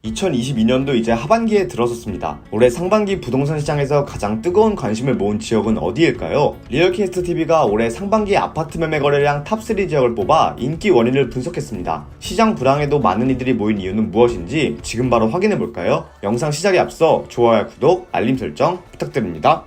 2022년도 이제 하반기에 들어섰습니다. 올해 상반기 부동산 시장에서 가장 뜨거운 관심을 모은 지역은 어디일까요? 리얼캐스트TV가 올해 상반기 아파트 매매 거래량 탑3 지역을 뽑아 인기 원인을 분석했습니다. 시장 불황에도 많은 이들이 모인 이유는 무엇인지 지금 바로 확인해볼까요? 영상 시작에 앞서 좋아요, 구독, 알림 설정 부탁드립니다.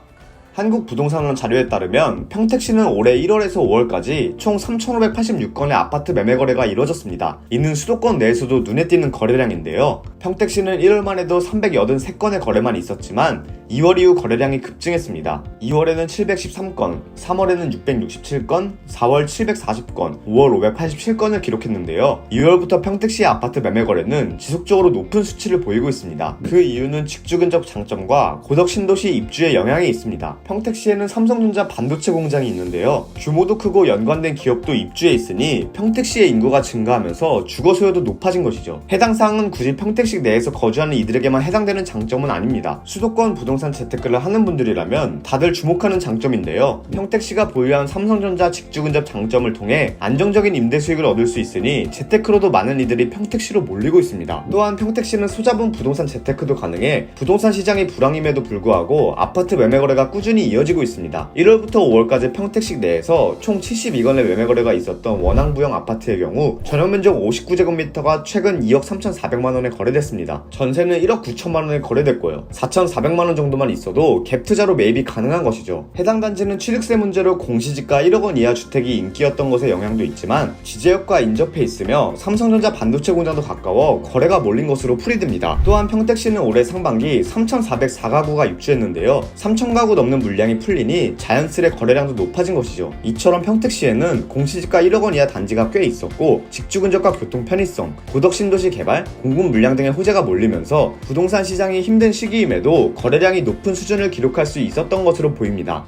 한국부동산원 자료에 따르면 평택시는 올해 1월에서 5월까지 총 3,586건의 아파트 매매 거래가 이루어졌습니다. 이는 수도권 내에서도 눈에 띄는 거래량인데요. 평택시는 1월만 해도 383건의 거래만 있었지만 2월 이후 거래량이 급증했습니다. 2월에는 713건, 3월에는 667건, 4월 740건, 5월 587건을 기록했는데요. 2월부터 평택시의 아파트 매매 거래는 지속적으로 높은 수치를 보이고 있습니다. 그 이유는 직주 근접 장점과 고덕 신도시 입주의 영향이 있습니다. 평택시에는 삼성전자 반도체 공장이 있는데요. 규모도 크고 연관된 기업도 입주해 있으니 평택시의 인구가 증가하면서 주거 수요도 높아진 것이죠. 해당 사항은 굳이 평택시 내에서 거주하는 이들에게만 해당되는 장점은 아닙니다. 수도권 부동산 재테크를 하는 분들이라면 다들 주목하는 장점인데요. 평택시가 보유한 삼성전자 직주 근접 장점을 통해 안정적인 임대 수익을 얻을 수 있으니 재테크로도 많은 이들이 평택시로 몰리고 있습니다. 또한 평택시는 소자본 부동산 재테크도 가능해 부동산 시장이 불황임에도 불구하고 아파트 매매 거래가 꾸준히 이어지고 있습니다. 1월부터 5월까지 평택시 내에서 총 72건의 매매 거래가 있었던 원앙부형 아파트의 경우 전용면적 59제곱미터가 최근 2억 3,400만원에 거래됐습니다. 전세는 1억 9천만원에 거래됐고요. 4,400만원 정도만 있어도 갭 투자로 매입이 가능한 것이죠. 해당 단지는 취득세 문제로 공시지가 1억 원 이하 주택이 인기였던 것의 영향도 있지만 지제역과 인접해 있으며 삼성전자 반도체 공장도 가까워 거래가 몰린 것으로 풀이됩니다. 또한 평택시는 올해 상반기 3,404가구가 입주했는데요. 3,000가구 넘는 물량이 풀리니 자연스레 거래량도 높아진 것이죠. 이처럼 평택시에는 공시지가 1억 원 이하 단지가 꽤 있었고 직주 근접과 교통 편의성, 고덕 신도시 개발, 공급 물량 등의 호재가 몰리면서 부동산 시장이 힘든 시기임에도 거래량이 높은 수준을 기록할 수 있었던 것으로 보입니다.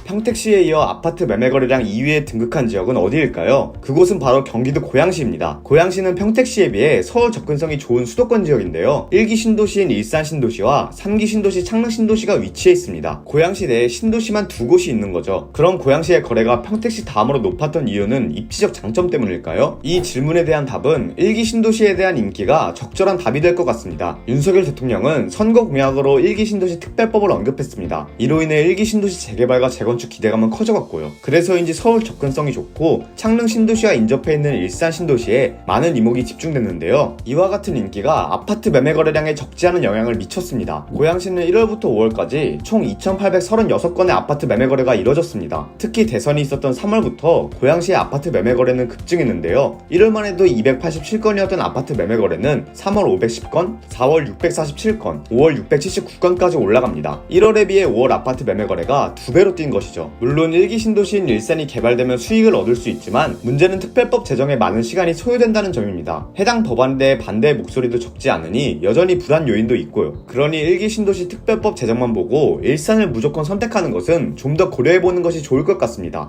평택시에 이어 아파트 매매 거래량 2위에 등극한 지역은 어디일까요? 그곳은 바로 경기도 고양시입니다. 고양시는 평택시에 비해 서울 접근성이 좋은 수도권 지역인데요. 1기 신도시인 일산 신도시와 3기 신도시 창릉 신도시가 위치해 있습니다. 고양시 내에 신도시만 두 곳이 있는 거죠. 그럼 고양시의 거래가 평택시 다음으로 높았던 이유는 입지적 장점 때문일까요? 이 질문에 대한 답은 1기 신도시에 대한 인기가 적절한 답이 될 것 같습니다. 윤석열 대통령은 선거 공약으로 1기 신도시 특별법을 언급했습니다. 이로 인해 1기 신도시 재개발과 재건축 기대감은 커져갔고요. 그래서인지 서울 접근성이 좋고 창릉 신도시와 인접해 있는 일산 신도시에 많은 이목이 집중됐는데요. 이와 같은 인기가 아파트 매매 거래량에 적지 않은 영향을 미쳤습니다. 고양시는 1월부터 5월까지 총 2,836건의 아파트 매매 거래가 이뤄졌습니다. 특히 대선이 있었던 3월부터 고양시의 아파트 매매 거래는 급증했는데요. 1월만 해도 287건이었던 아파트 매매 거래는 3월 510건, 4월 647건, 5월 679건까지 올라갑니다. 1월에 비해 5월 아파트 매매 거래가 2배로 뛴 것이죠. 물론 1기 신도시인 일산이 개발되면 수익을 얻을 수 있지만 문제는 특별법 제정에 많은 시간이 소요된다는 점입니다. 해당 법안에 대해 반대의 목소리도 적지 않으니 여전히 불안 요인도 있고요. 그러니 1기 신도시 특별법 제정만 보고 일산을 무조건 선택하는 것은 좀 더 고려해보는 것이 좋을 것 같습니다.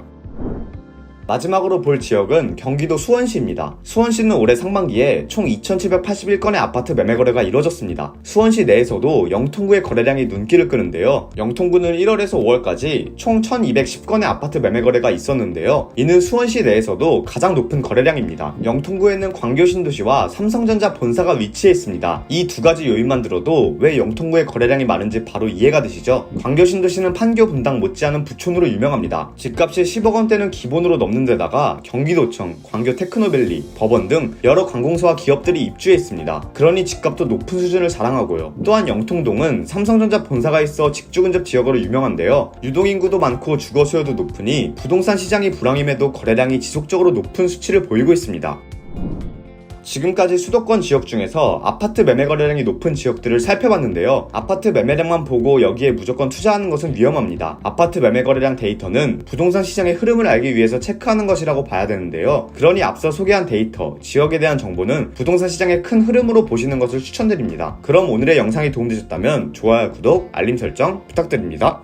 마지막으로 볼 지역은 경기도 수원시입니다. 수원시는 올해 상반기에 총 2,781건의 아파트 매매 거래가 이뤄졌습니다. 수원시 내에서도 영통구의 거래량이 눈길을 끄는데요. 영통구는 1월에서 5월까지 총 1,210건의 아파트 매매 거래가 있었는데요. 이는 수원시 내에서도 가장 높은 거래량입니다. 영통구에는 광교신도시와 삼성전자 본사가 위치해 있습니다. 이 두 가지 요인만 들어도 왜 영통구의 거래량이 많은지 바로 이해가 되시죠? 광교신도시는 판교 분당 못지않은 부촌으로 유명합니다. 집값이 10억 원대는 기본으로 넘는 데다가 경기도청, 광교 테크노밸리, 법원 등 여러 관공서와 기업들이 입주해 있습니다. 그러니 집값도 높은 수준을 자랑하고요. 또한 영통동은 삼성전자 본사가 있어 직주 근접 지역으로 유명한데요. 유동인구도 많고 주거 수요도 높으니 부동산 시장이 불황임에도 거래량이 지속적으로 높은 수치를 보이고 있습니다. 지금까지 수도권 지역 중에서 아파트 매매 거래량이 높은 지역들을 살펴봤는데요. 아파트 매매량만 보고 여기에 무조건 투자하는 것은 위험합니다. 아파트 매매 거래량 데이터는 부동산 시장의 흐름을 알기 위해서 체크하는 것이라고 봐야 되는데요. 그러니 앞서 소개한 데이터, 지역에 대한 정보는 부동산 시장의 큰 흐름으로 보시는 것을 추천드립니다. 그럼 오늘의 영상이 도움되셨다면 좋아요, 구독, 알림 설정 부탁드립니다.